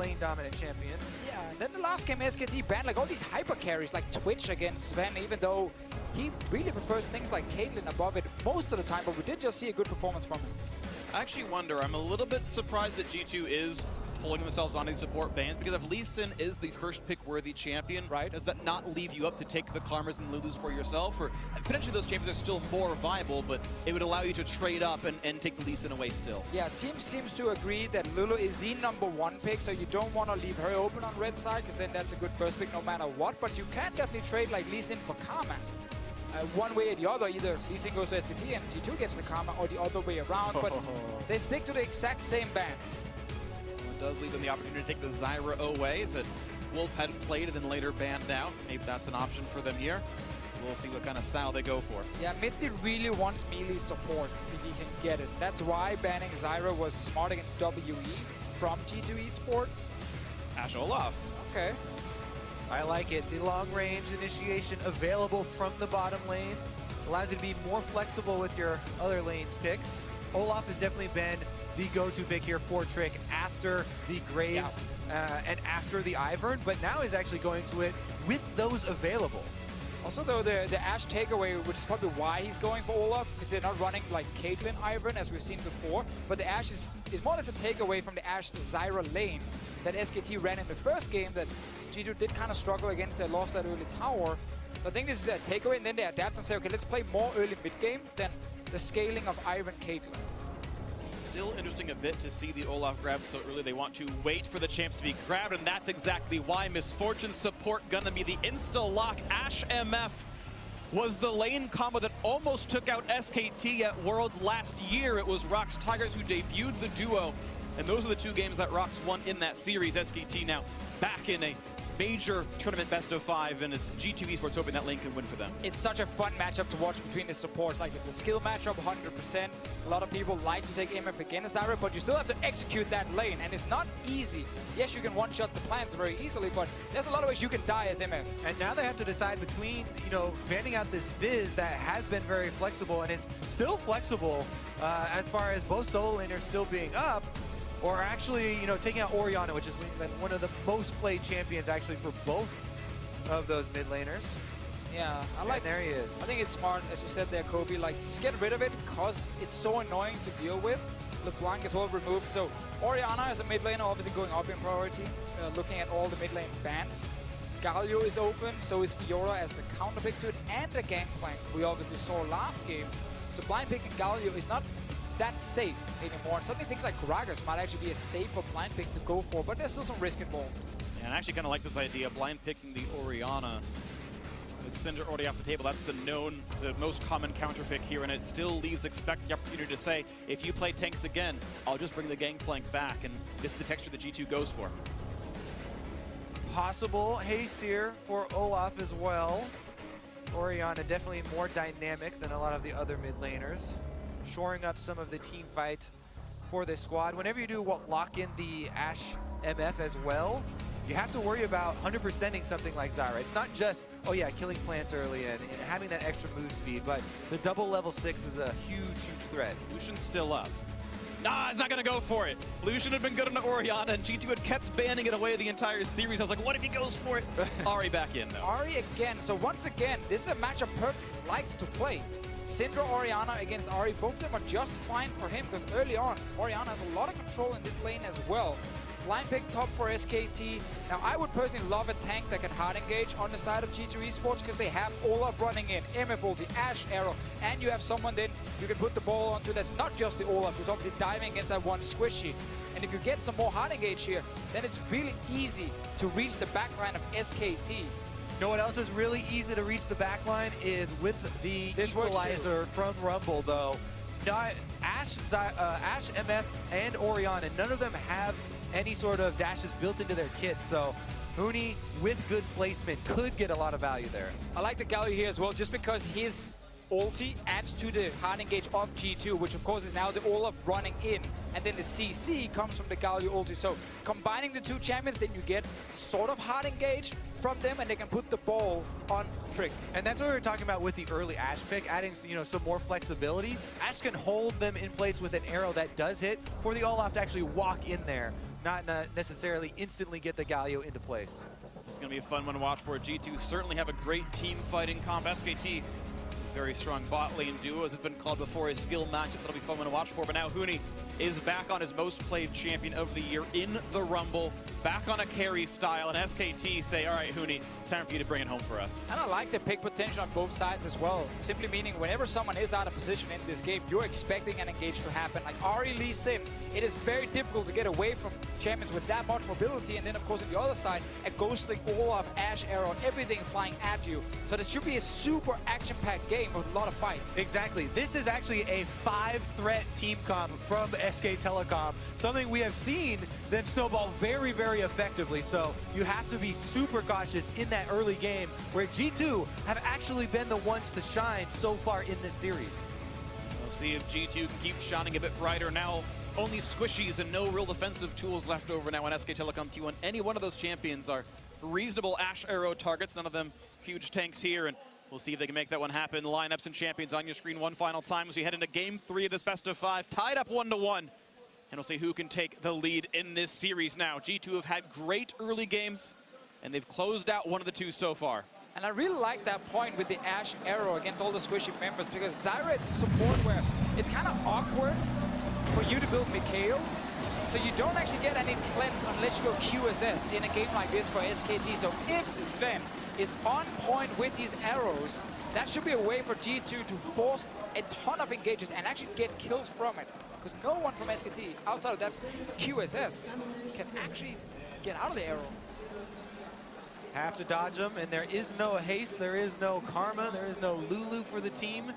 lane dominant champion. Yeah, and then the last game SKT banned like all these hyper carries like Twitch against Sven, even though he really prefers things like Caitlyn above it most of the time, but we did just see a good performance from him. I actually wonder, I'm a little bit surprised that G2 is pulling themselves on these support bans, because if Lee Sin is the first pick worthy champion, right, does that not leave you up to take the Karmas and Lulus for yourself? Or potentially those champions are still more viable, but it would allow you to trade up and take the Lee Sin away still. Yeah, team seems to agree that Lulu is the #1 pick, so you don't want to leave her open on red side, because then that's a good first pick no matter what, but you can definitely trade like Lee Sin for Karma. One way or the other, either Lee Sin goes to SKT and G2 gets the Karma, or the other way around, but they stick to the exact same bans. Does leave them the opportunity to take the Zyra away that Wolf had played and then later banned out. Maybe that's an option for them here. We'll see what kind of style they go for. Yeah, Mithid really wants melee supports if he can get it. That's why banning Zyra was smart against WE from G2 Esports. Ash Olaf. Okay. I like it. The long range initiation available from the bottom lane allows you to be more flexible with your other lane's picks. Olaf has definitely been the go-to pick here for Trick after the Graves and after the Ivern, but now he's actually going to it with those available. Also, though, the Ashe takeaway, which is probably why he's going for Olaf, because they're not running like Caitlyn Ivern as we've seen before, but the Ashe is more or less a takeaway from the Ashe Zyra lane that SKT ran in the first game that G2 did kind of struggle against. They lost that early tower. So I think this is a takeaway, and then they adapt and say, okay, let's play more early mid-game than the scaling of Ivern Caitlyn. Still interesting a bit to see the Olaf grab so early. They want to wait for the champs to be grabbed, and that's exactly why Misfortune support gonna be the insta-lock. Ashe MF was the lane combo that almost took out SKT at Worlds last year. It was Rox Tigers who debuted the duo, and those are the two games that Rox won in that series. SKT now back in a major tournament best of 5, and it's G2 Esports hoping that lane can win for them. It's such a fun matchup to watch between the supports. Like, it's a skill matchup 100%. A lot of people like to take MF against Zyra, but you still have to execute that lane, and it's not easy. Yes, you can one-shot the plants very easily, but there's a lot of ways you can die as MF. And now they have to decide between, banning out this Viz that has been very flexible and is still flexible as far as both solo laners still being up, or actually, taking out Orianna, which has been one of the most played champions actually for both of those mid laners. Yeah, and there he is. I think it's smart, as you said there, Kobe, like, just get rid of it because it's so annoying to deal with. LeBlanc is well removed, so Orianna as a mid laner obviously going up in priority, looking at all the mid lane bans. Galio is open, so is Fiora as the counter pick to it, and the Gangplank we obviously saw last game. So blind picking Galio is not that safe anymore. And suddenly things like Gragas might actually be a safer blind pick to go for, but there's still some risk involved. Yeah, and I actually kind of like this idea, blind picking the Orianna. With Cinder already off the table, that's the most common counter pick here, and it still leaves Expect the opportunity to say, if you play tanks again, I'll just bring the Gangplank back, and this is the texture that G2 goes for. Possible haste here for Olaf as well. Orianna definitely more dynamic than a lot of the other mid laners, shoring up some of the team fight for this squad. Whenever you do lock in the Ashe MF as well, you have to worry about 100%ing something like Zyra. It's not just, oh yeah, killing plants early and having that extra move speed, but the double level 6 is a huge, huge threat. Lucian's still up. Nah, he's not gonna go for it. Lucian had been good on Orianna, and G2 had kept banning it away the entire series. I was like, what if he goes for it? Ahri back in, though. Ahri again. So once again, this is a matchup Perkz likes to play. Syndra Orianna against Ahri, both of them are just fine for him, because early on, Orianna has a lot of control in this lane as well. Blind pick top for SKT. Now, I would personally love a tank that can hard engage on the side of G2 Esports, because they have Olaf running in, MF ulti, Ashe arrow, and you have someone then you can put the ball onto that's not just the Olaf, who's obviously diving against that one squishy. And if you get some more hard engage here, then it's really easy to reach the backline of SKT. You know what else is really easy to reach the backline is with the equalizer from Rumble, though. Ashe, MF, and Orianna, none of them have any sort of dashes built into their kits, so Huni, with good placement, could get a lot of value there. I like the Galio here as well, just because his ulti adds to the hard engage of G2, which of course is now the Olaf running in, and then the CC comes from the Galio ulti. So combining the two champions, then you get sort of hard engage from them, and they can put the ball on Trick. And that's what we were talking about with the early Ashe pick, adding some more flexibility. Ashe can hold them in place with an arrow that does hit for the Olaf to actually walk in there not necessarily instantly get the Galio into place. It's going to be a fun one to watch for. G2 certainly have a great team fighting comp. SKT, very strong bot lane duo, as it's been called before, a skill matchup that'll be fun one to watch for. But now Huni is back on his most played champion of the year in the Rumble, back on a carry style, and SKT say, all right, Huni, it's time for you to bring it home for us. And I like the pick potential on both sides as well. Simply meaning whenever someone is out of position in this game, you're expecting an engage to happen. Like Ari Lee Sin, it is very difficult to get away from champions with that much mobility. And then, of course, on the other side, a ghosting Olaf, Ashe Arrow, everything flying at you. So this should be a super action-packed game with a lot of fights. Exactly. This is actually a 5-threat team comp from SK Telecom, something we have seen them snowball very, very effectively. So you have to be super cautious in that early game where G2 have actually been the ones to shine so far in this series. We'll see if G2 can keep shining a bit brighter. Now only squishies and no real defensive tools left over now on SK Telecom T1. Any one of those champions are reasonable Ashe Arrow targets, none of them huge tanks here, and we'll see if they can make that one happen. Lineups and champions on your screen one final time as we head into game 3 of this best of 5, tied up 1-1. And we'll see who can take the lead in this series now. G2 have had great early games, and they've closed out one of the two so far. And I really like that point with the Ashe Arrow against all the squishy members, because Zyra is support where it's kind of awkward for you to build Mikhails. So you don't actually get any cleanse unless you go QSS in a game like this for SKT. So if Sven is on point with these arrows, that should be a way for G2 to force a ton of engages and actually get kills from it. Because no one from SKT, outside of that QSS, can actually get out of the arrow. Have to dodge them, and there is no haste, there is no karma, there is no Lulu for the team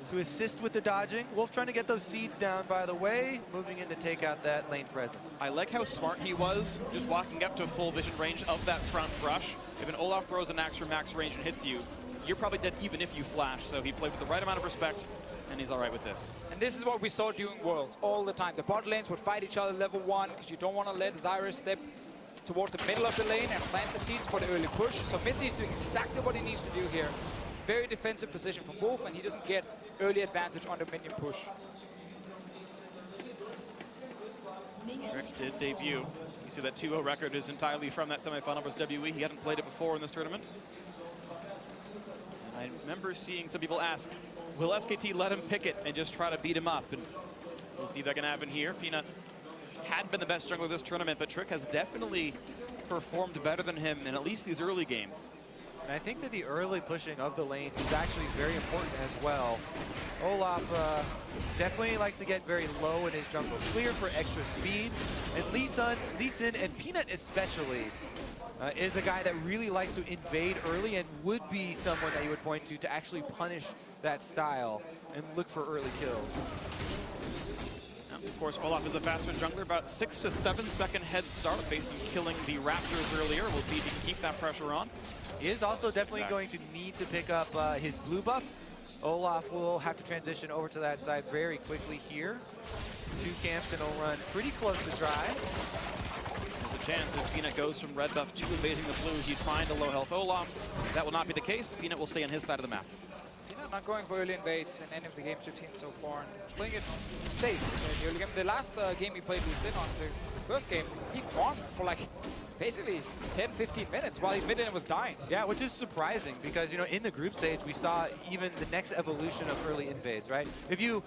to assist with the dodging. Wolf trying to get those seeds down, by the way, moving in to take out that lane presence. I like how smart he was, just walking up to full vision range of that front rush. If an Olaf throws an axe from max range and hits you, you're probably dead even if you flash. So he played with the right amount of respect, and he's all right with this. And this is what we saw during Worlds all the time. The bot lanes would fight each other level 1, because you don't want to let Zyra step towards the middle of the lane and plant the seeds for the early push. So mid is doing exactly what he needs to do here. Very defensive position from Wolf, and he doesn't get early advantage on the minion push. Rex did debut. You see that 2-0 record is entirely from that semifinal versus WE. He hadn't played it before in this tournament. And I remember seeing some people ask, will SKT let him pick it and just try to beat him up? And we'll see if that can happen here. Peanut had been the best jungler this tournament, but Trick has definitely performed better than him in at least these early games. And I think that the early pushing of the lanes is actually very important as well. Olaf definitely likes to get very low in his jungle clear for extra speed. And Lee Sin and Peanut especially is a guy that really likes to invade early and would be someone that you would point to actually punish that style and look for early kills. Of course, Olaf is a faster jungler, about 6 to 7 second head start based on killing the Raptors earlier. We'll see if he can keep that pressure on. He is also definitely going to need to pick up his blue buff. Olaf will have to transition over to that side very quickly here. 2 camps and he'll run pretty close to dry. There's a chance if Peanut goes from red buff to invading the blue, he'd find a low health Olaf. That will not be the case. Peanut will stay on his side of the map. Not going for early invades in any of the games we've seen so far. And playing it safe in the early game. The last game he played with Sin on, the first game, he farmed for like basically 10-15 minutes while his mid lane was dying. Yeah, which is surprising because, you know, in the group stage, we saw even the next evolution of early invades, right? If you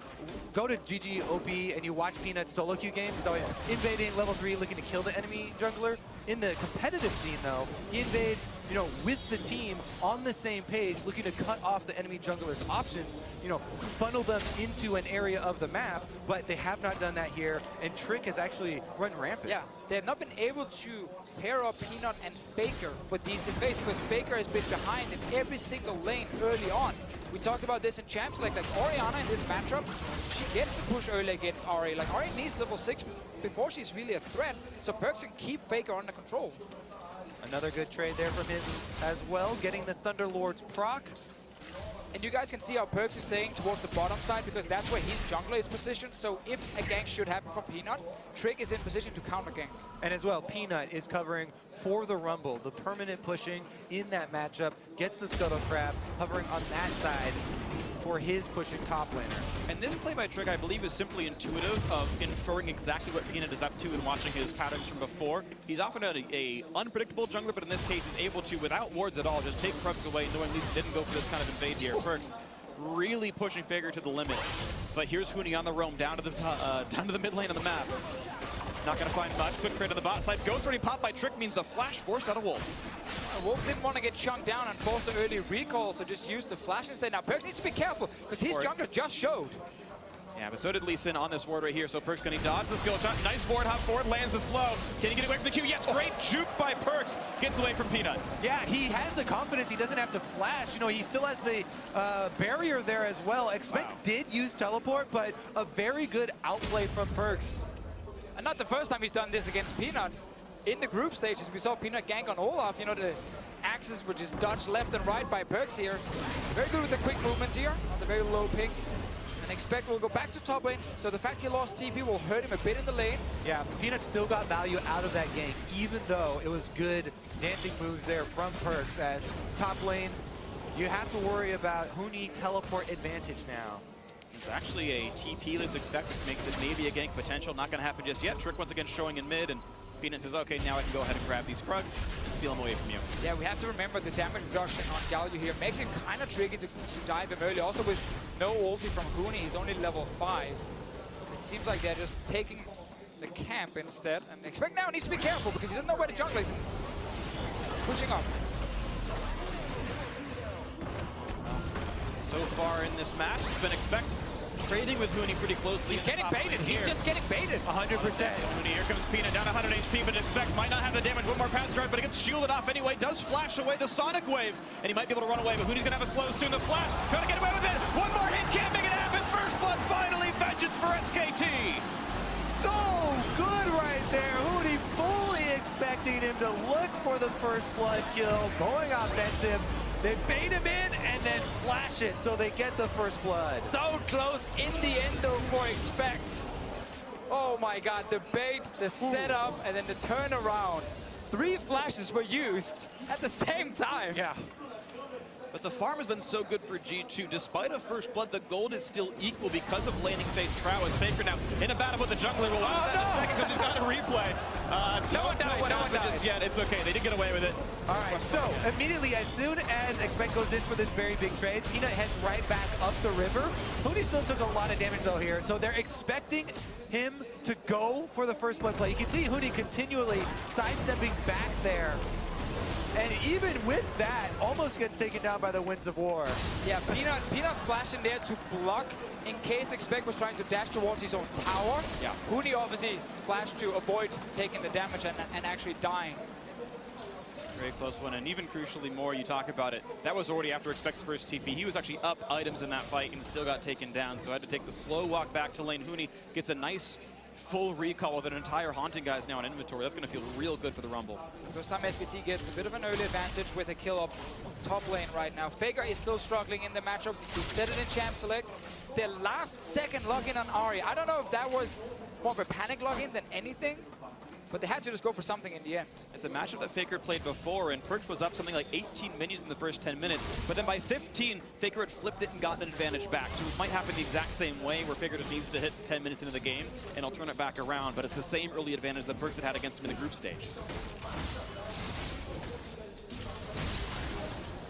go to GG OP and you watch Peanut's solo queue games, he's always invading level 3, looking to kill the enemy jungler. In the competitive scene, though, he invades, you know, with the team on the same page, looking to cut off the enemy jungler's options, you know, funnel them into an area of the map, but they have not done that here, and Trick has actually run rampant. Yeah, they have not been able to pair up Peanut and Faker for these invades, because Faker has been behind in every single lane early on. We talked about this in Champs, like Orianna in this matchup, she gets to push early against Ari. Like, Ari needs level 6 before she's really a threat, so Perkz can keep Faker under control. Another good trade there from him as well, getting the Thunderlord's proc. And you guys can see how Perkz is staying towards the bottom side because that's where his jungler is positioned. So if a gank should happen from Peanut, Trick is in position to counter gank. And as well, Peanut is covering for the Rumble, the permanent pushing in that matchup, gets the Scuttle Crab, hovering on that side for his pushing top laner. And this play by Trick, I believe, is simply intuitive of inferring exactly what Peanut is up to and watching his patterns from before. He's often a unpredictable jungler, but in this case, he's able to, without wards at all, just take Perks away, knowing Lisa didn't go for this kind of invade here. Perks really pushing Faker to the limit. But here's Huni on the roam, down to the mid lane on the map. Not going to find much. Quick trade on the bot side. Ghost already popped by Trick means the flash forced out of Wolf. Wolf didn't want to get chunked down and force the early recall, so just used the flash instead. Now Perks needs to be careful, because his jungler just showed. Yeah, but so did Lee Sin on this ward right here, so Perks can dodge the skill shot. Nice ward hop forward, lands the slow. Can he get away from the Q? Yes, great juke by Perks. Gets away from Peanut. Yeah, he has the confidence. He doesn't have to flash. You know, he still has the barrier there as well. Expect did use teleport, but a very good outplay from Perks. And not the first time he's done this against Peanut. In the group stages, we saw Peanut gank on Olaf. You know, the axes were just dodged left and right by Perks here. Very good with the quick movements here on the very low ping. And Expect will go back to top lane, so the fact he lost TP will hurt him a bit in the lane. Yeah, Peanut still got value out of that gank, even though it was good dancing moves there from Perks. As top lane, you have to worry about Huni teleport advantage now. It's actually a TP-less Expect, which makes it maybe a gank potential. Not going to happen just yet. Trick once again showing in mid, and Peanut says, okay, now I can go ahead and grab these Krugs and steal them away from you. Yeah, we have to remember the damage reduction on Galio here makes it kind of tricky to dive him early. Also with no ulti from Huni, he's only level 5. It seems like they're just taking the camp instead. And Expect now needs to be careful because he doesn't know where the jungler is. Pushing up. So far in this match, it's been Expect trading with Huni pretty closely. He's getting baited. He's just getting baited. 100%. Huni, here comes Peanut down 100 HP, but Expect might not have the damage. One more pass drive, but it gets shielded off anyway. Does flash away the Sonic Wave, and he might be able to run away, but Huni's gonna have a slow soon. The flash, gonna get away with it. One more hit, can't make it happen. First blood, finally, vengeance for SKT. So good right there. Huni fully expecting him to look for the first blood kill, going offensive. They bait him in and then flash it so they get the first blood. So close in the end though for Expect. Oh my god, the bait, the setup, and then the turnaround. 3 flashes were used at the same time. Yeah. But the farm has been so good for G2. Despite a first blood, the gold is still equal because of laning phase prowess. Faker now in a battle with the jungler. We'll watch that in a second because we've got a replay. No one died. Just yet. It's okay. They did get away with it. All right, so immediately as soon as Expect goes in for this very big trade, Peanut heads right back up the river. Huni still took a lot of damage though here, so they're expecting him to go for the first blood play. You can see Huni continually sidestepping back there. And even with that, almost gets taken down by the Winds of War. Yeah, Peanut flashed in there to block in case Expect was trying to dash towards his own tower. Yeah. Huni obviously flashed to avoid taking the damage and actually dying. Very close one, and even crucially more, you talk about it, that was already after Expect's first TP. He was actually up items in that fight and still got taken down, so I had to take the slow walk back to lane. Huni gets a nice full recall with an entire Haunting guys now in inventory. That's going to feel real good for the Rumble. First time SKT gets a bit of an early advantage with a kill up top lane right now. Faker is still struggling in the matchup. He said it in Champ Select. The last second login on Ahri. I don't know if that was more of a panic login than anything, but they had to just go for something in the end. It's a matchup that Faker played before, and Perch was up something like 18 minions in the first 10 minutes. But then by 15, Faker had flipped it and gotten an advantage back. So it might happen the exact same way, where Faker just needs to hit 10 minutes into the game, and he'll turn it back around. But it's the same early advantage that Perch had against him in the group stage.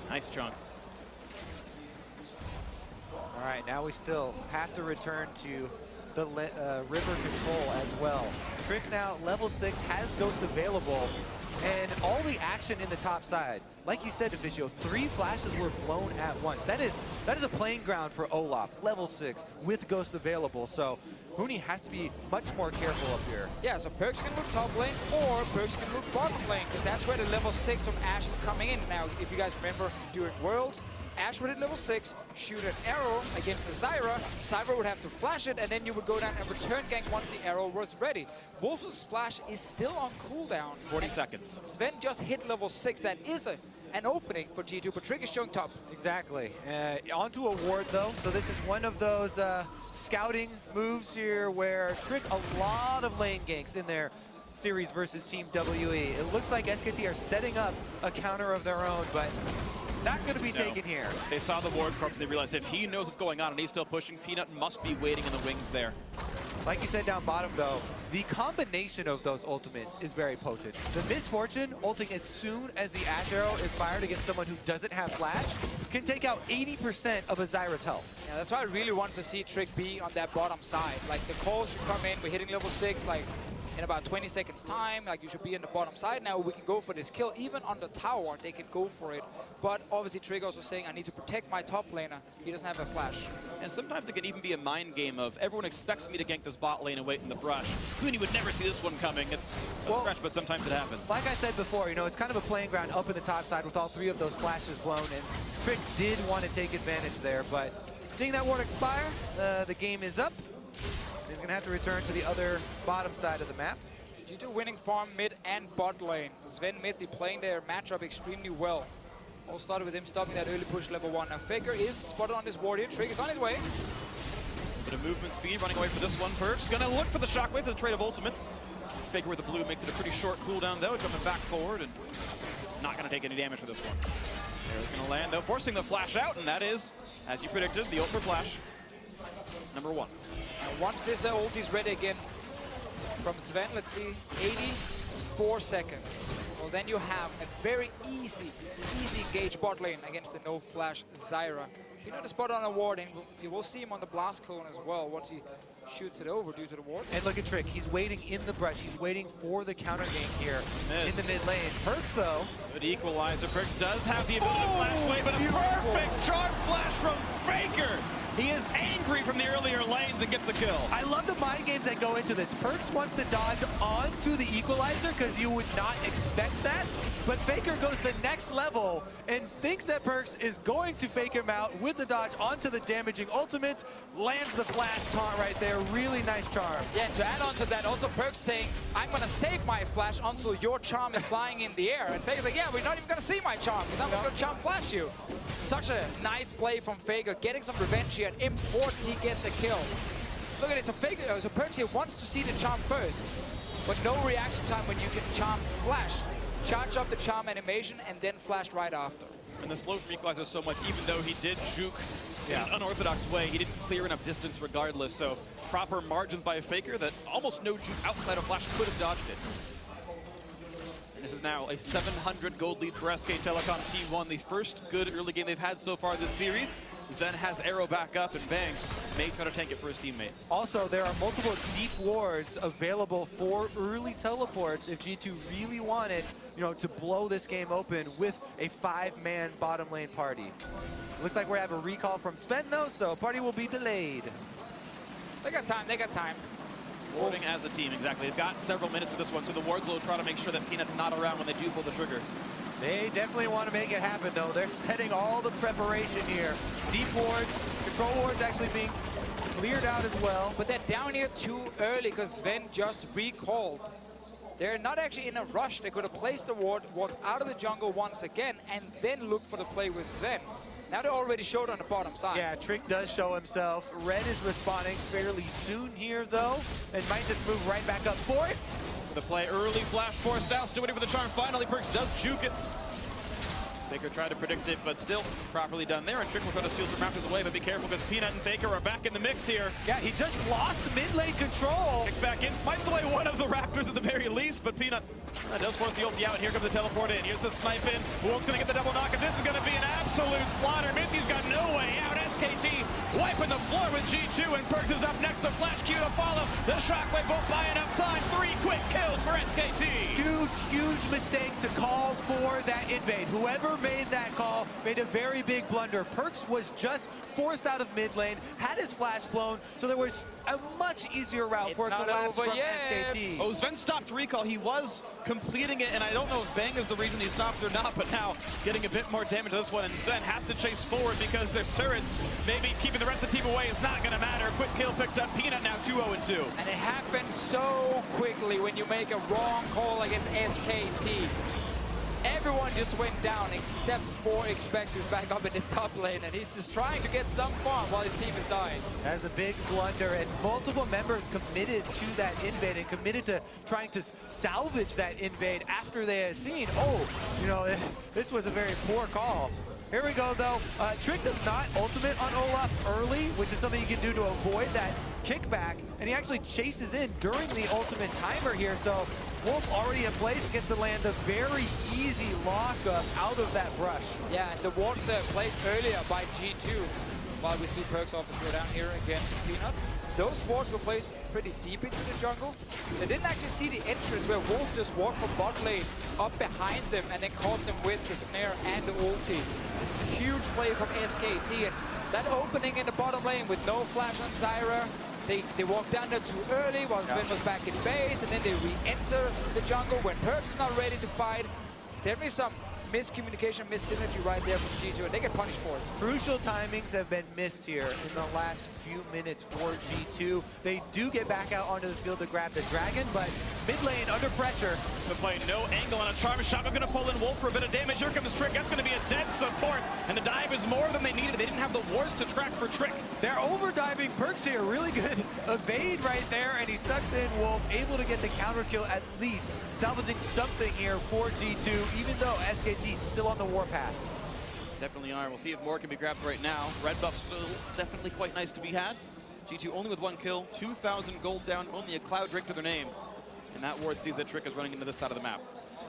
Nice chunk. All right, now we still have to return to the river control as well. Trick now, level 6, has Ghost available, and all the action in the top side. Like you said, Deficio, 3 flashes were blown at once. That is a playing ground for Olaf, level 6, with Ghost available. So Huni has to be much more careful up here. Yeah, so Perks can move top lane, or Perks can move bottom lane, because that's where the level 6 from Ashe is coming in. Now, if you guys remember, during Worlds, Ashe would hit level 6, shoot an arrow against the Zyra. Zyra would have to flash it, and then you would go down and return gank once the arrow was ready. Wolf's flash is still on cooldown. 40 seconds. Sven just hit level 6. That is an opening for G2, but Trick is showing top. Exactly. Onto a ward, though. So this is one of those scouting moves here where Trick a lot of lane ganks in their series versus Team WE. It looks like SKT are setting up a counter of their own, but not going to be taken here. They saw the ward corpse and they realized if he knows what's going on and he's still pushing, Peanut must be waiting in the wings there. Like you said down bottom though, the combination of those ultimates is very potent. The Misfortune ulting as soon as the Ash Arrow is fired against someone who doesn't have flash can take out 80% of a Zyra's health. Yeah, that's why I really want to see Trick be on that bottom side. Like the call should come in, we're hitting level 6, like in about 20 seconds time, like you should be in the bottom side now. We can go for this kill. Even on the tower, they can go for it. But obviously Trick also saying, I need to protect my top laner. He doesn't have a flash. And sometimes it can even be a mind game of everyone expects me to gank this bot lane and wait in the brush. Cooney would never see this one coming. It's a stretch, but sometimes it happens. Like I said before, you know, it's kind of a playing ground up in the top side with all 3 of those flashes blown, and Trick did want to take advantage there, but seeing that ward expire, the game is up. He's going to have to return to the other bottom side of the map. G2 winning farm mid and bot lane. Sven Mithi playing their matchup extremely well. All started with him stopping that early push level 1. Now Faker is spotted on this ward here. Trick is on his way. Bit of movement speed running away for this one first. Gonna look for the shockwave for the trade of ultimates. Faker with the blue makes it a pretty short cooldown though. Jumping back forward and not gonna take any damage for this one. Arrow's gonna land though, forcing the flash out, and that is, as you predicted, the ult for flash. Number 1. Now once this ult is ready again from Sven, let's see, 84 seconds. Well, then you have a very easy engage bot lane against the no flash Zyra. You know the spot on a ward, and you will see him on the blast cone as well once he shoots it over due to the ward. And look at Trick, he's waiting in the brush. He's waiting for the counter gank here in the mid lane. Perks though. Good equalizer. Perks does have the ability to flash away, but a perfect charge flash from Faker. He is angry from the earlier lanes and gets a kill. I love the mind games that go into this. Perks wants to dodge onto the equalizer because you would not expect that. But Faker goes the next level and thinks that Perks is going to fake him out with the dodge onto the damaging ultimate. Lands the flash taunt right there. Really nice charm. Yeah, to add on to that, also Perks saying, I'm going to save my flash until your charm is flying in the air. And Faker's like, yeah, we're not even going to see my charm because I'm just going to charm flash you. Such a nice play from Faker, getting some revenge here. And important, he gets a kill. Look at it, so Faker, so Perks here wants to see the charm first, but no reaction time when you can charm flash. Charge up the charm animation and then flash right after. And the slow equalizer so much, even though he did juke in an unorthodox way, he didn't clear enough distance regardless. So proper margins by Faker that almost no juke outside of flash could have dodged it. And this is now a 700 gold lead for SK Telecom T1, the first good early game they've had so far this series. Sven has Arrow back up, and Bang may try to tank it for his teammate. Also, there are multiple deep wards available for early teleports if G2 really wanted, you know, to blow this game open with a 5-man bottom lane party. Looks like we have a recall from Sven though, so party will be delayed. They got time, they got time. Warding as a team, exactly. They've got several minutes for this one, so the wards will try to make sure that Peanut's not around when they do pull the trigger. They definitely want to make it happen, though. They're setting all the preparation here. Deep wards, control wards actually being cleared out as well. But they're down here too early because Sven just recalled. They're not actually in a rush. They could have placed the ward, walked out of the jungle once again, and then look for the play with Sven. Now they're already showed on the bottom side. Yeah, Trick does show himself. Red is responding fairly soon here, though, and might just move right back up for it. The play early, flash forced out, still waiting for the charm. Finally, Perks does juke it. Faker tried to predict it, but still properly done there. And Trick will try to steal some Raptors away, but be careful because Peanut and Faker are back in the mix here. Yeah, he just lost mid lane control. Kick back in, smites away one of the Raptors at the very least, but Peanut does force the ulti out, and here comes the teleport in. Here's the snipe in. Wolf's gonna get the double knock, and this is gonna be an absolute slaughter. Mithy's got no way out. SKT wiping the floor with G2, and Perks is up next. The flash Q to follow. The shockwave won't buy enough time. 3 quick kills for SKT. Huge mistake to call for that invade. Whoever made that call made a very big blunder. Perks was just forced out of mid lane, had his flash blown, so there was a much easier route for a collapse from SKT. Oh, Sven stopped recall. He was completing it, and I don't know if Bang is the reason he stopped or not, but now getting a bit more damage to this one, and Sven has to chase forward because their turrets, maybe keeping the rest of the team away is not going to matter. Quick kill picked up. Peanut now 2-0-2. And it happens so quickly when you make a wrong call against SKT. Everyone just went down except for Xpect, who's back up in his top lane, and he's just trying to get some farm while his team is dying. That's a big blunder, and multiple members committed to that invade and committed to trying to salvage that invade after they had seen, oh, you know, this was a very poor call. Here we go, though. Trick does not ultimate on Olaf early, which is something you can do to avoid that kickback, and he actually chases in during the ultimate timer here, so Wolf already in place gets to land a very easy lockup out of that brush. Yeah, and the wards placed earlier by G2, while we see Perk's office go down here against Peanut. Those wards were placed pretty deep into the jungle. They didn't actually see the entrance where Wolf just walked from bot lane up behind them and then caught them with the snare and the ulti. Huge play from SKT, and that opening in the bottom lane with no flash on Zyra. They walked down there too early while Sven was back in base, and then they re-enter the jungle when Perk's is not ready to fight. Definitely some miscommunication, mis-synergy right there from G2, and they get punished for it. Crucial timings have been missed here in the last few minutes for G2. They do get back out onto the field to grab the dragon, but mid lane under pressure. To play no angle on a charm shot. We're going to pull in Wolf for a bit of damage. Here comes Trick. That's going to be a dead support, and the dive is more than they needed. They didn't have the wards to track for Trick. They're over-diving Perks here. Really good evade right there, and he sucks in Wolf, able to get the counter kill at least, salvaging something here for G2, even though SKT's still on the warpath. Definitely are. We'll see if more can be grabbed right now. Red buff still definitely quite nice to be had. G2 only with 1 kill, 2,000 gold down, only a cloud drink to their name. And that ward sees that Trick is running into this side of the map.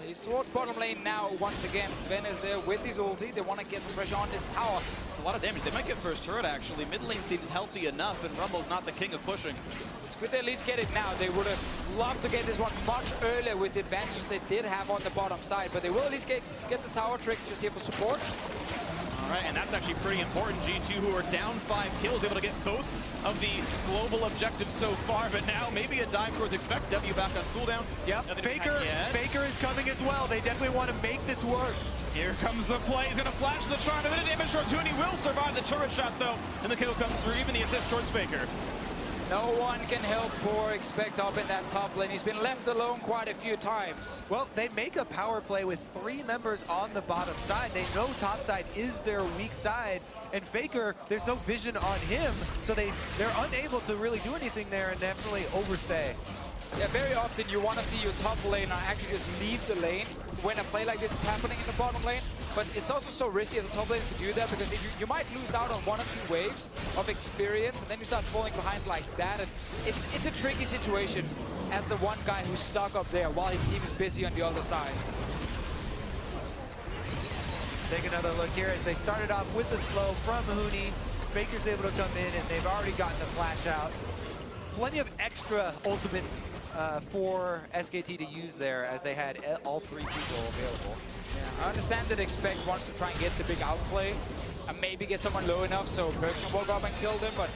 He's towards bottom lane now once again. Sven is there with his ulti. They want to get some pressure on this tower. A lot of damage. They might get first turret, actually. Mid lane seems healthy enough, and Rumble's not the king of pushing. It's good to at least get it now. They would have loved to get this one much earlier with the advantage they did have on the bottom side, but they will at least get the tower. Trick just here for support. All right, and that's actually pretty important. G2, who are down 5 kills, able to get both of the global objectives so far, but now maybe a dive towards expect. W back on cooldown. Yep, Faker is coming as well. They definitely want to make this work. Here comes the play. He's going to flash the charm. A bit of damage towards Huni. Will survive the turret shot, though, and the kill comes through. Even the assist towards Faker. No one can help poor Expect up in that top lane. He's been left alone quite a few times. Well, they make a power play with 3 members on the bottom side. They know top side is their weak side, and Faker, there's no vision on him, so they're unable to really do anything there and definitely overstay. Yeah, very often you want to see your top laner actually just leave the lane when a play like this is happening in the bottom lane. But it's also so risky as a top laner to do that, because if you might lose out on 1 or 2 waves of experience, and then you start falling behind like that. And it's a tricky situation as the one guy who's stuck up there while his team is busy on the other side. Take another look here as they started off with the slow from Huni. Faker's able to come in, and they've already gotten the flash out. Plenty of extra ultimates for SKT to use there, as they had all 3 people available. Yeah, I understand that Expect wants to try and get the big outplay and maybe get someone low enough so Perks can walk up and kill them, but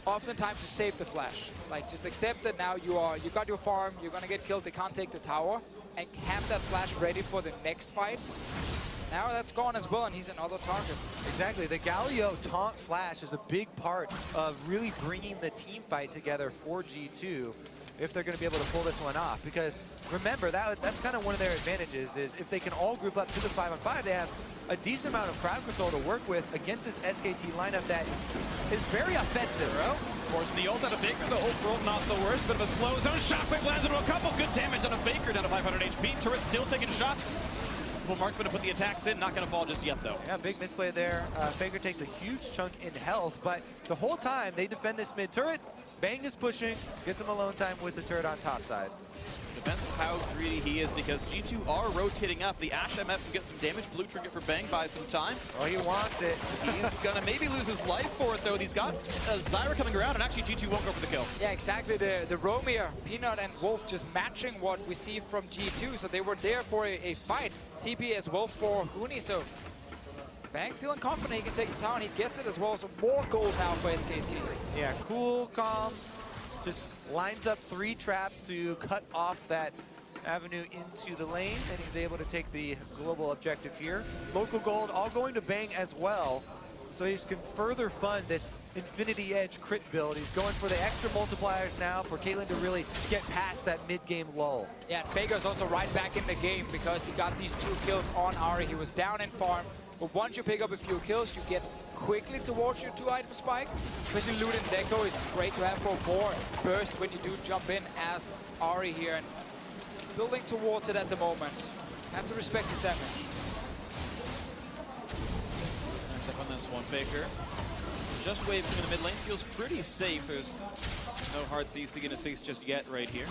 oftentimes to save the flash. Like, just accept that now you got your farm, you're gonna get killed, they can't take the tower, and have that flash ready for the next fight. Now that's gone as well, and he's another target. Exactly. The Galio taunt flash is a big part of really bringing the team fight together for G2 if they're going to be able to pull this one off. Because remember, that's kind of one of their advantages, is if they can all group up to the 5-on-5, they have a decent amount of crowd control to work with against this SKT lineup that is very offensive. Forcing the ult out of Faker, the whole world not the worst, but of a slow zone. Shockwave lands into a couple, good damage on a Faker, down to 500 HP. Turret still taking shots. Well, Mark's going to put the attacks in, not going to fall just yet, though. Yeah, big misplay there. Faker takes a huge chunk in health, but the whole time they defend this mid turret. Bang is pushing, gets him alone time with the turret on top side. Depends how greedy he is, because G2 are rotating up. The Ashe MF can get some damage. Blue trinket for Bang buys some time. Oh, he wants it. He's going to maybe lose his life for it, though. He's got Zyra coming around, and actually G2 won't go for the kill. Yeah, exactly. The Romir, Peanut, and Wolf just matching what we see from G2, so they were there for a fight. TP as well for Huni, so Bang feeling confident he can take the town. He gets it as well, so more gold now for SKT. Yeah, cool, calm, just lines up 3 traps to cut off that avenue into the lane, and he's able to take the global objective here. Local gold all going to Bang as well, so he can further fund this Infinity Edge crit build. He's going for the extra multipliers now for Caitlyn to really get past that mid-game lull. Yeah, and Faker's also right back in the game because he got these 2 kills on Ahri. He was down in farm, but once you pick up a few kills, you get quickly towards your 2-item spike. Especially Luden's Echo is great to have for more burst when you do jump in as Ahri here, and building towards it at the moment. Have to respect his damage. this one. Faker just waves him in the mid lane. Feels pretty safe. There's no hard CC in his face just yet right here.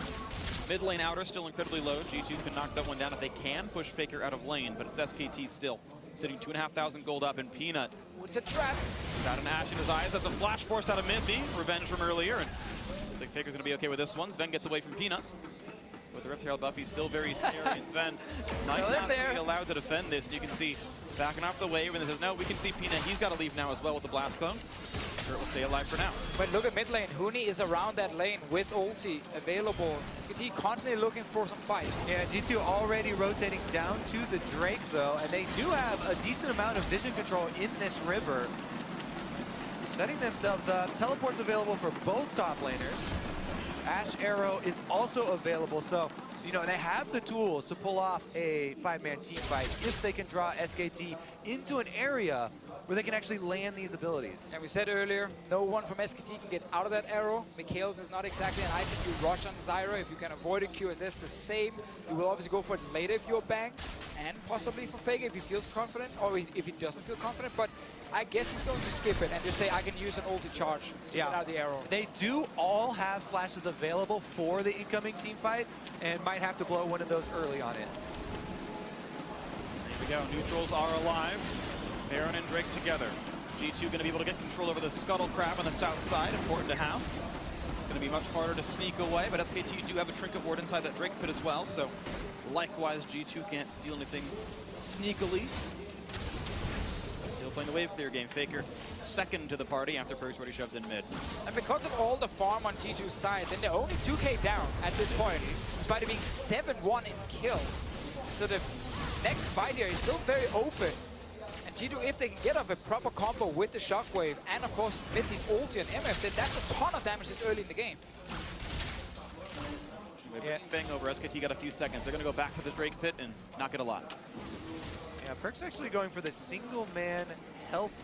Mid lane outer still incredibly low. G2 can knock that one down if they can push Faker out of lane, but it's SKT still. Sitting 2,500 gold up, and Peanut. It's a trap. Got an ash in his eyes. That's a flash force out of mid B. Revenge from earlier, and looks like Faker's gonna be okay with this one. Sven gets away from Peanut. With the Rift Herald buff, he's still very scary, and Sven not going to be allowed to defend this. And you can see backing off the wave, and it says, no, we can see Peanut. He's got to leave now as well with the Blast Clone. Kurt will stay alive for now. But look at mid lane. Huni is around that lane with ulti available. SKT constantly looking for some fights. Yeah, G2 already rotating down to the Drake, though, and they do have a decent amount of vision control in this river. Setting themselves up. Teleport's available for both top laners. Ash Arrow is also available, so, you know, they have the tools to pull off a 5-man team fight if they can draw SKT into an area where they can actually land these abilities. And we said earlier, no one from SKT can get out of that arrow. Mikhail's is not exactly an item you rush on Zyra. If you can avoid it, QSS the same. You will obviously go for it later if you're banked, and possibly for Faker if he feels confident, or if he doesn't feel confident. But I guess he's going to skip it and just say, I can use an ulti charge to get out of the arrow. They do all have flashes available for the incoming team fight, and might have to blow one of those early on it. There we go. Neutrals are alive. Baron and Drake together. G2 going to be able to get control over the Scuttle Crab on the south side. Important to have. Going to be much harder to sneak away, but SKT do have a Trinket Ward inside that Drake pit as well, so likewise G2 can't steal anything sneakily. Still playing the wave clear game. Faker second to the party after Perk's already shoved in mid. And because of all the farm on G2's side, then they're only 2k down at this point, despite it being 7-1 in kills. So the next fight here is still very open. And G2, if they can get up a proper combo with the Shockwave, and of course with his ulti and MF, then that's a ton of damage this early in the game. Yeah. Bang over. SKT got a few seconds. They're going to go back to the Drake pit and not get a lot. Yeah, Perk's actually going for the single-man health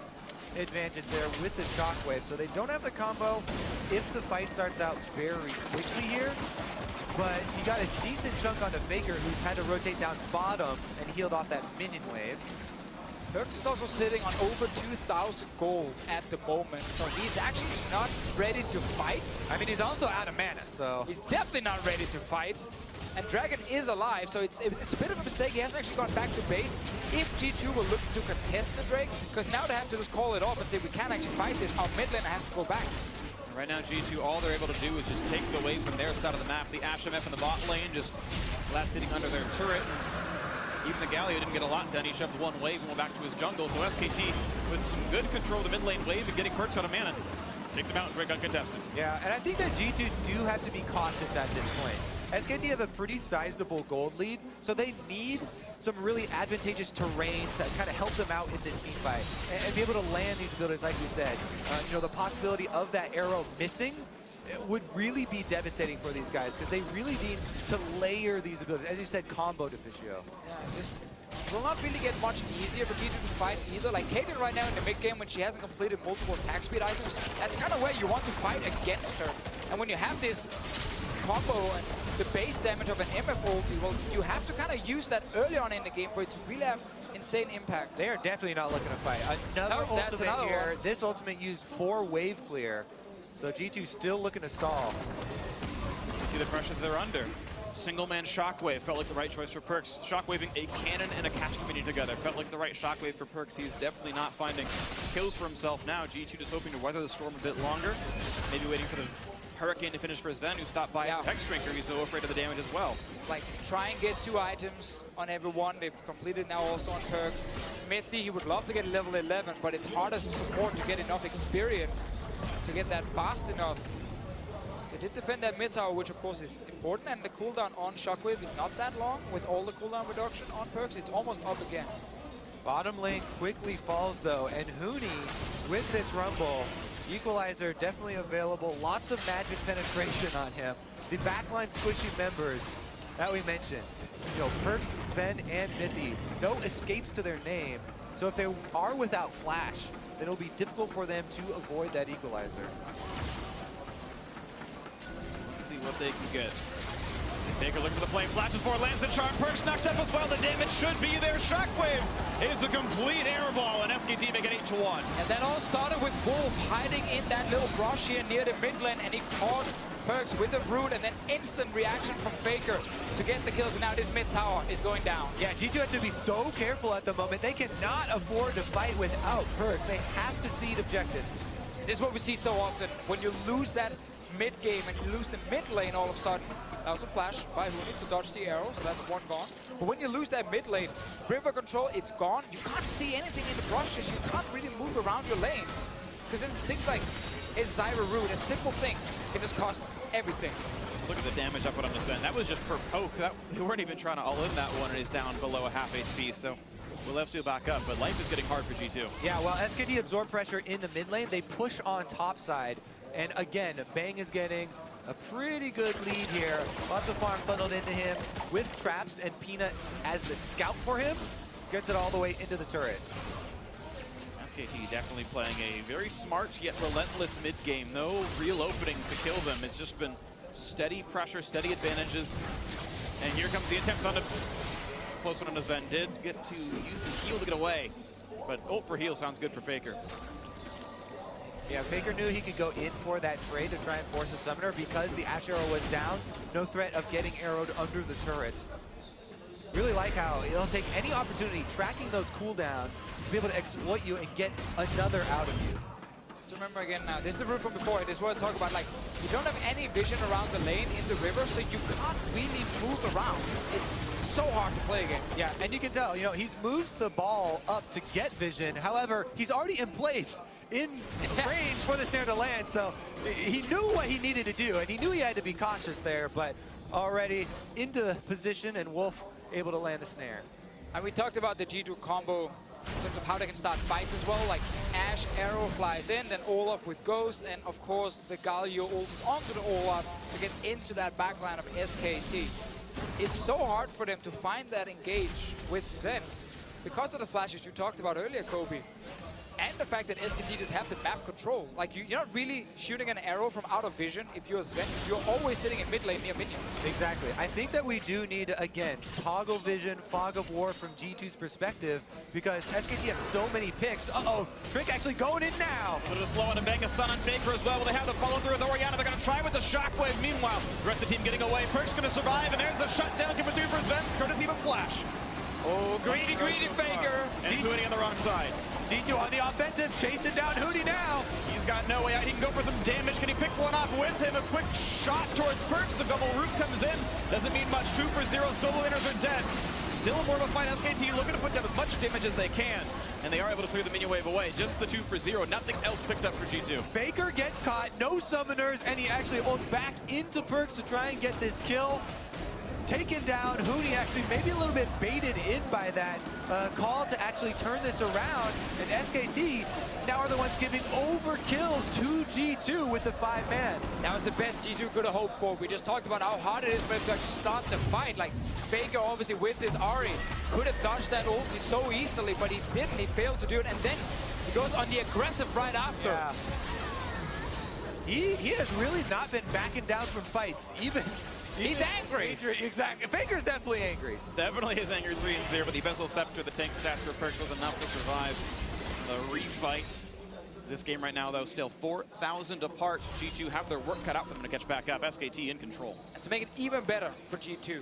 advantage there with the Shockwave, so they don't have the combo if the fight starts out very quickly here. But he got a decent chunk onto Faker, who's had to rotate down bottom and healed off that minion wave. Perks is also sitting on over 2,000 gold at the moment, so he's actually not ready to fight. I mean, he's also out of mana, so... He's definitely not ready to fight. And Dragon is alive, so it's a bit of a mistake. He hasn't actually gone back to base. If G2 will look to contest the Drake, because now they have to just call it off and say, we can't actually fight this. Our mid laner has to go back. Right now, G2, all they're able to do is just take the waves on their side of the map. The Ash MF in the bot lane just last hitting under their turret. Even the Galio didn't get a lot done. He shoved one wave and went back to his jungle. So SKT, with some good control of the mid lane wave and getting Perks out of mana, takes him out and Drake uncontested. Yeah, and I think that G2 do have to be cautious at this point. SKT have a pretty sizable gold lead, so they need some really advantageous terrain to kind of help them out in this team fight and be able to land these abilities, like we said. You know, the possibility of that arrow missing would really be devastating for these guys, because they really need to layer these abilities. As you said, combo Deficio. Yeah, just will not really get much easier for G2 to fight either. Like Kaden right now in the mid game, when she hasn't completed multiple attack speed items, that's kind of where you want to fight against her. And when you have this combo and the base damage of an MF ulti, well, you have to kind of use that early on in the game for it to really have insane impact. They are definitely not looking to fight. Another ultimate here. This ultimate used for wave clear. So G2 still looking to stall. You see the pressures they're under. Single-man Shockwave felt like the right choice for Perks. Shockwaving a cannon and a catch committee together felt like the right Shockwave for Perks. He's definitely not finding kills for himself now. G2 just hoping to weather the storm a bit longer. Maybe waiting for the Hurricane to finish for Sven, who stopped by Hex Drinker. He's so afraid of the damage as well. Like, try and get 2 items on everyone. They've completed now also on Perks. Mithy, he would love to get level 11, but it's hard as a support to get enough experience to get that fast enough. They did defend that mid tower, which of course is important, and the cooldown on Shockwave is not that long. With all the cooldown reduction on Perks, it's almost up again. Bottom lane quickly falls though, and Huni with this rumble, equalizer definitely available. Lots of magic penetration on him. The backline squishy members that we mentioned, you know, Perks, Sven, and Mithy, no escapes to their name. So if they are without flash, then it'll be difficult for them to avoid that equalizer. Let's see what they can get. Take a look for the flame, flashes forward, lands the charm, Perks knocked up as well, the damage should be there. Shockwave is a complete airball, and SKT make it 8-1. And that all started with Wolf hiding in that little brush here near the mid lane, and he caught Perks with the root, and then instant reaction from Faker to get the kills, and now this mid tower is going down. Yeah, G2 have to be so careful at the moment. They cannot afford to fight without Perks. They have to seed objectives. This is what we see so often. When you lose that mid game and you lose the mid lane all of a sudden, that was a flash by Huni to dodge the arrow, so that's one gone. But when you lose that mid lane, river control, it's gone. You can't see anything in the brushes. You can't really move around your lane. Because things like a Zyra root, a simple thing, can just cost everything. Look at the damage I put on the Zen. That was just per poke. They weren't even trying to all-in that one, and he's down below a half HP, so we'll have to back up, but life is getting hard for G2. Yeah, well, SKT absorb pressure in the mid lane. They push on top side, and again, Bang is getting a pretty good lead here. Lots of farm funneled into him with traps, and Peanut as the scout for him gets it all the way into the turret. SKT definitely playing a very smart yet relentless mid game. No real openings to kill them. It's just been steady pressure, steady advantages. And here comes the attempt on the close one on Sven. Did get to use the heal to get away, but ult for heal sounds good for Faker. Yeah, Faker knew he could go in for that trade to try and force a summoner because the Ash arrow was down. No threat of getting arrowed under the turret. Really like how he'll take any opportunity tracking those cooldowns to be able to exploit you and get another out of you. So remember again now, this is the route from before. It is what I talk about, like, you don't have any vision around the lane in the river, so you can't really move around. It's so hard to play against. Yeah, and you can tell, you know, he's moves the ball up to get vision. However, he's already in place in range for the snare to land, so he knew what he needed to do, and he knew he had to be cautious there, but already into position, and Wolf able to land the snare. And we talked about the G2 combo in terms of how they can start fights as well, like Ash arrow flies in, then Olaf with Ghost, and of course the Galio ults onto the Olaf to get into that backline of SKT. It's so hard for them to find that engage with Sven because of the flashes you talked about earlier, Kobe. And the fact that SKT just have the map control. Like, you're not really shooting an arrow from out of vision if you're Sven, because you're always sitting in mid lane near minions. Exactly. I think that we do need, again, toggle vision, fog of war from G2's perspective, because SKT have so many picks. Uh-oh, Trick actually going in now. A little slow on the Bang, a stun on Faker as well. Will they have the follow through with Orianna? They're going to try with the Shockwave. Meanwhile, the rest of the team getting away. Perk's going to survive, and there's a shutdown coming through for Sven, courtesy of a flash. Oh, greedy Faker. And Huni on the wrong side. D2 on the offensive, chasing down Huni now. He's got no way out. He can go for some damage. Can he pick one off with him? A quick shot towards Perks. The double root comes in. Doesn't mean much. 2 for 0. Solo winners are dead. Still more of a fight. SKT looking to put down as much damage as they can. And they are able to clear the minion wave away. Just the 2 for 0. Nothing else picked up for G2. Faker gets caught. No summoners. And he actually ults back into Perks to try and get this kill. Taken down. Huni actually maybe a little bit baited in by that call to actually turn this around. And SKT now are the ones giving over kills to G2 with the 5-man. That was the best G2 could have hoped for. We just talked about how hard it is for them to actually start the fight. Like, Faker obviously with this Ahri could have dodged that ulti so easily, but he didn't. He failed to do it, and then he goes on the aggressive right after. Yeah. He has really not been backing down from fights, even. He's angry. Exactly. Faker's definitely angry. Definitely is angry 3-0, but the Vessel Scepter, the tank stats for Perks was enough to survive the refight. This game right now, though, still 4,000 apart. G2 have their work cut out for them to catch back up. SKT in control. And to make it even better for G2,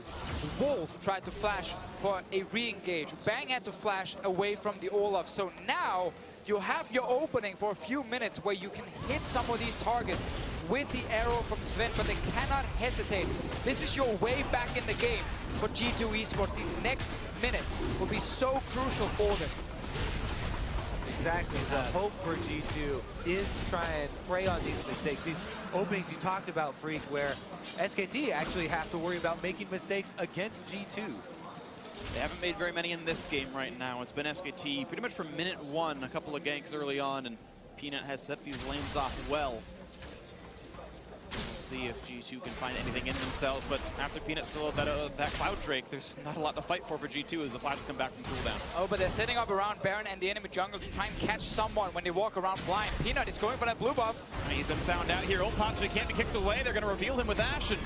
Wolf tried to flash for a re-engage. Bang had to flash away from the Olaf. So now you have your opening for a few minutes where you can hit some of these targets with the arrow from Sven, but they cannot hesitate. This is your way back in the game for G2 Esports. These next minutes will be so crucial for them. Exactly. The hope for G2 is to try and prey on these mistakes. These openings you talked about, Freak, where SKT actually have to worry about making mistakes against G2. They haven't made very many in this game right now. It's been SKT pretty much from minute 1, a couple of ganks early on, and Peanut has set these lanes off well. We'll see if G2 can find anything in themselves, but after Peanut still that Cloud Drake, there's not a lot to fight for G2 as the flashes come back from cooldown. Oh, but they're setting up around Baron and the enemy jungle to try and catch someone when they walk around blind. Peanut is going for that blue buff. He's been found out here. Ult pops, but he can't be kicked away. They're going to reveal him with Ash, and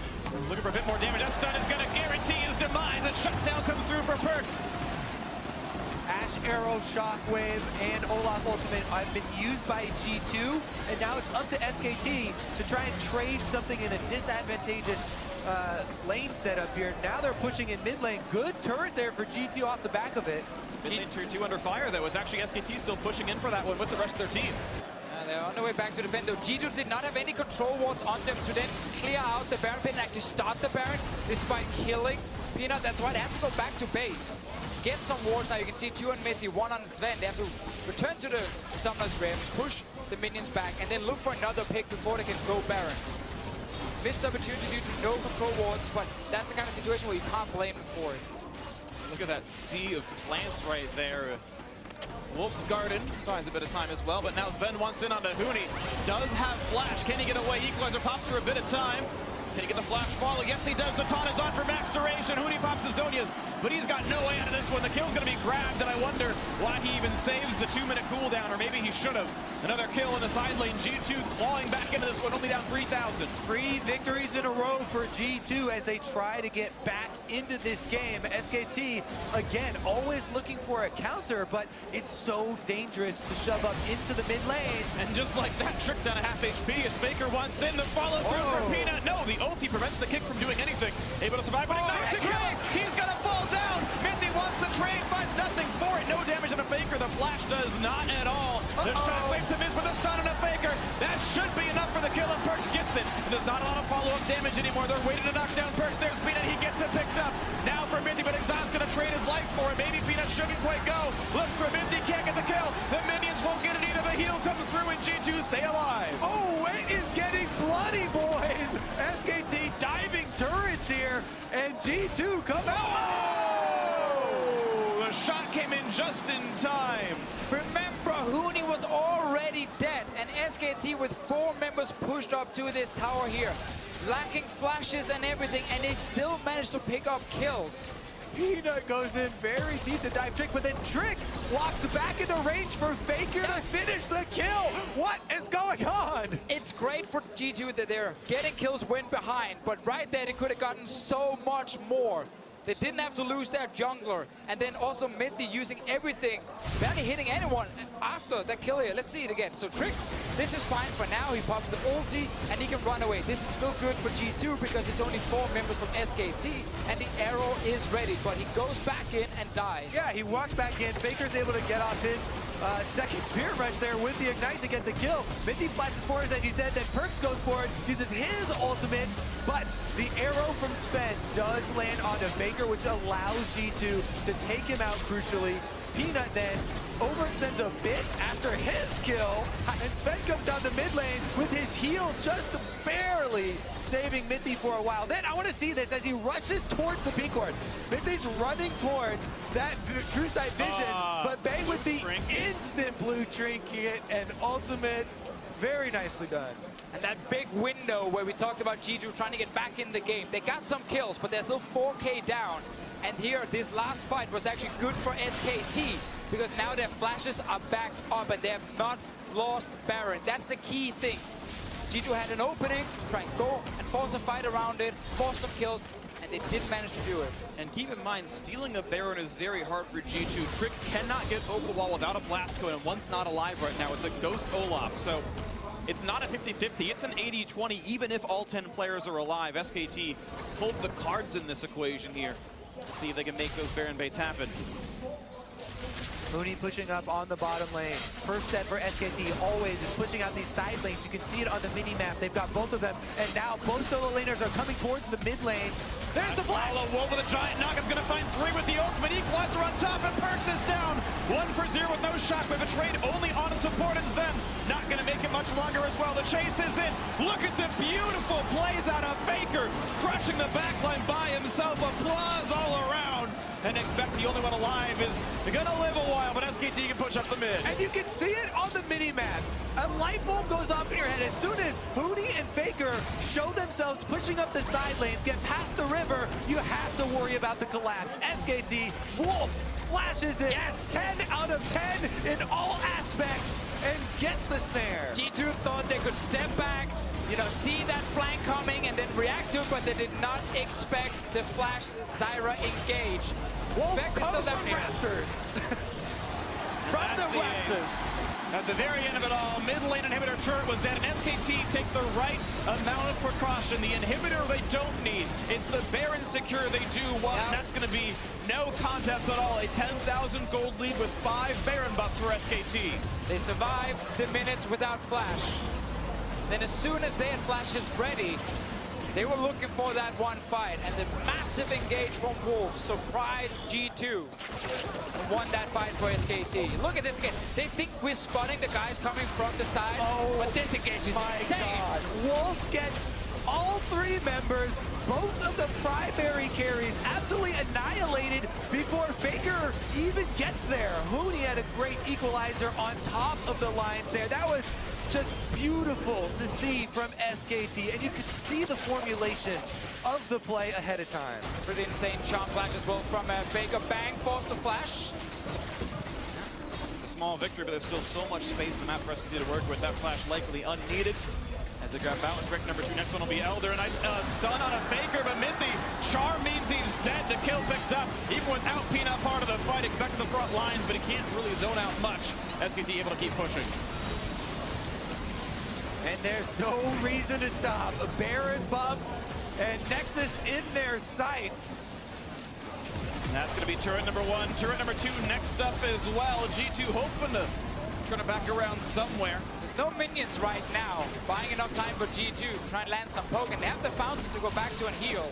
Looking for a bit more damage. That stun is going to guarantee his demise. A shutdown comes through for Perks. Ash Arrow, Shockwave, and Olaf Ultimate have been used by G2, and now it's up to SKT to try and trade something in a disadvantageous lane setup here. Now they're pushing in mid lane. Good turret there for G2 off the back of it. Mid lane tier 2 under fire, though. It's actually SKT still pushing in for that one with the rest of their team. They're on their way back to defend, though. G2 did not have any control wards on them to then clear out the Baron pit and actually start the Baron, despite killing Peanut. That's why they have to go back to base. Get some wards now. You can see 2 on Mithy, 1 on Sven. They have to return to the Summoner's Rim, push the minions back, and then look for another pick before they can go Baron. Missed opportunity due to no control wards, but that's the kind of situation where you can't blame them for it. Look at that sea of plants right there. Wolf's Garden finds a bit of time as well, but now Sven wants in onto Huni. Does have flash. Can he get away? Equalizer pops for a bit of time. Can he get the flash follow? Yes, he does. The taunt is on for max duration. Huni pops the Zonias, but he's got no way out of this one. The kill's going to be grabbed, and I wonder why he even saves the 2-minute cooldown, or maybe he should have. Another kill in the side lane. G2 clawing back into this one, only down 3,000. 3 victories in a row for G2 as they try to get back into this game. SKT, again, always looking for a counter, but it's so dangerous to shove up into the mid lane. And just like that, trick down a half HP as Faker wants in the follow through for Peanut. No, the ulti prevents the kick from doing anything. Able to survive, but ignites the kill. He's gonna fall down. Mithy wants the trade, finds nothing for it. No damage on a Faker. The flash does not at all. The shockwave to miss with a stun on a Faker. That should be enough for the kill, and Perks gets it. There's not a lot of follow-up damage anymore. They're waiting to knock down Perks. There's Peanut. He gets it picked up. Now for Mithy, but Exon's gonna trade his life for it. Maybe Peanut shouldn't quite go. Looks for Mithy, can't get the kill. The minions won't get it either. The heal comes through, and G2 stay alive. Oh, it is getting bloody, boys. SKT diving turrets here, and G2 come out. Oh, the shot came in just in time. Remember, Huni was already dead, and SKT with 4 members pushed up to this tower here, lacking flashes and everything, and they still managed to pick up kills. Peanut goes in very deep to dive Trick, but then Trick walks back into range for Faker to finish the kill. What is going on? It's great for G2 that they're getting kills when behind, but right there they could have gotten so much more. They didn't have to lose their jungler, and then also Mithy using everything, barely hitting anyone after that kill here. Let's see it again. So Trick, this is fine for now. He pops the ulti, and he can run away. This is still good for G2 because it's only 4 members from SKT, and the arrow is ready, but he goes back in and dies. Yeah, he walks back in. Faker's able to get off his second Spirit Rush there with the Ignite to get the kill. Mithy flashes forward, as you said, then Perks goes forward, uses his ultimate, but the arrow from Sven does land onto Faker, which allows G2 to take him out crucially. Peanut then overextends a bit after his kill, and Sven comes down the mid lane with his heal just barely saving Mithy for a while. Then I want to see this as he rushes towards the pink ward. Mithy's running towards that true sight vision, but bang with the instant blue trinket and ultimate. Very nicely done. And that big window where we talked about G2 trying to get back in the game. They got some kills, but they're still 4K down. And here, this last fight was actually good for SKT because now their flashes are back up and they have not lost Baron. That's the key thing. G2 had an opening to try and go and force a fight around it, force some kills, and they didn't manage to do it. And keep in mind, stealing a Baron is very hard for G2. Trick cannot get over wall without a blast code, and one's not alive right now. It's a Ghost Olaf, so it's not a 50-50, it's an 80-20, even if all 10 players are alive. SKT pulled the cards in this equation here. See if they can make those Baron baits happen. Mooney pushing up on the bottom lane. First step for SKT always is pushing out these side lanes. You can see it on the mini-map. They've got both of them, and now both solo laners are coming towards the mid lane. There's the flash! Wolf with a giant knock. It's going to find 3 with the ultimate. Equalizer on top, and Perks is down. 1 for 0 with no shockwave. A trade only on support, and Sven not going to make it much longer as well. The chase is in. Look at the beautiful plays out of Faker, crushing the backline by himself. Applause all around. And expect the only one alive is going to live a while, but SKT can push up the mid. And you can see it on the mini-map. A light bulb goes off in your head. As soon as Huni and Faker show themselves pushing up the side lanes, get past the river, you have to worry about the collapse. SKT, Wolf, flashes it. Yes. 10 out of 10 in all aspects and gets the snare. G2 thought they could step back, you know, see that flank coming and then react to it, but they did not expect the flash Zyra engage. Wolf Beck is comes still from down here. Raptors. From the That's the Raptors. At the very end of it all, mid lane inhibitor turret was dead, and SKT take the right amount of precaution. The inhibitor they don't need. It's the Baron secure they do want, and that's going to be no contest at all. A 10,000 gold lead with 5 Baron buffs for SKT. They survived the minutes without flash. Then as soon as they had flashes ready, they were looking for that one fight, and the massive engage from Wolves surprised G2 and won that fight for SKT. Look at this again. They think we're spotting the guys coming from the side, but this engage is insane. God. Wolf gets all 3 members, both of the primary carries, absolutely annihilated before Faker even gets there. Hooney had a great equalizer on top of the lines there. That was just beautiful to see from SKT, and you could see the formulation of the play ahead of time. Pretty insane charm flash as well from Faker. Bang, forced the flash. It's a small victory, but there's still so much space in the map for SKT to work with. That flash likely unneeded. As they grab balance break number 2. Next one will be Elder. A nice stun on a Faker, but mid the charm means he's dead. The kill picked up. Even without Peanut part of the fight, expecting the front lines, but he can't really zone out much. SKT able to keep pushing. And there's no reason to stop. A Baron buff and Nexus in their sights. And that's going to be turret number 1. Turret number 2 next up as well. G2 hoping to turn it back around somewhere. There's no minions right now. Buying enough time for G2 to try and land some poke, and they have the fountain to go back to and heal.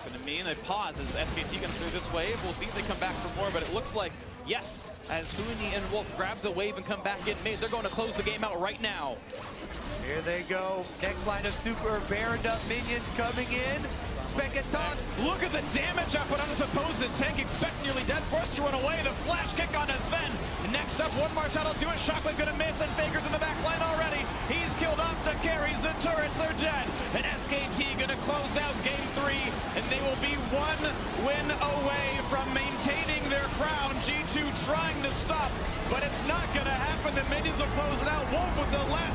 Going to mean a pause as SKT comes through this wave. We'll see if they come back for more, but it looks like, yes, as Hooney and Wolf grab the wave and come back in mid, they're going to close the game out right now. Here they go. Next line of super Baroned up minions coming in. Speckatot. Look at the damage up on the supposed tank. Expect nearly dead. Forced to run away. The flash kick on Sven. Next up, one more shot will do it. Shockwave gonna miss, and Faker's in the back line already. He's killed off the carries. The turrets are dead. And SKT gonna close out game 3, and they will be 1 win away from maintaining their crown. G2 trying to stop, but it's not gonna happen. The minions will close it out. Wolf with the last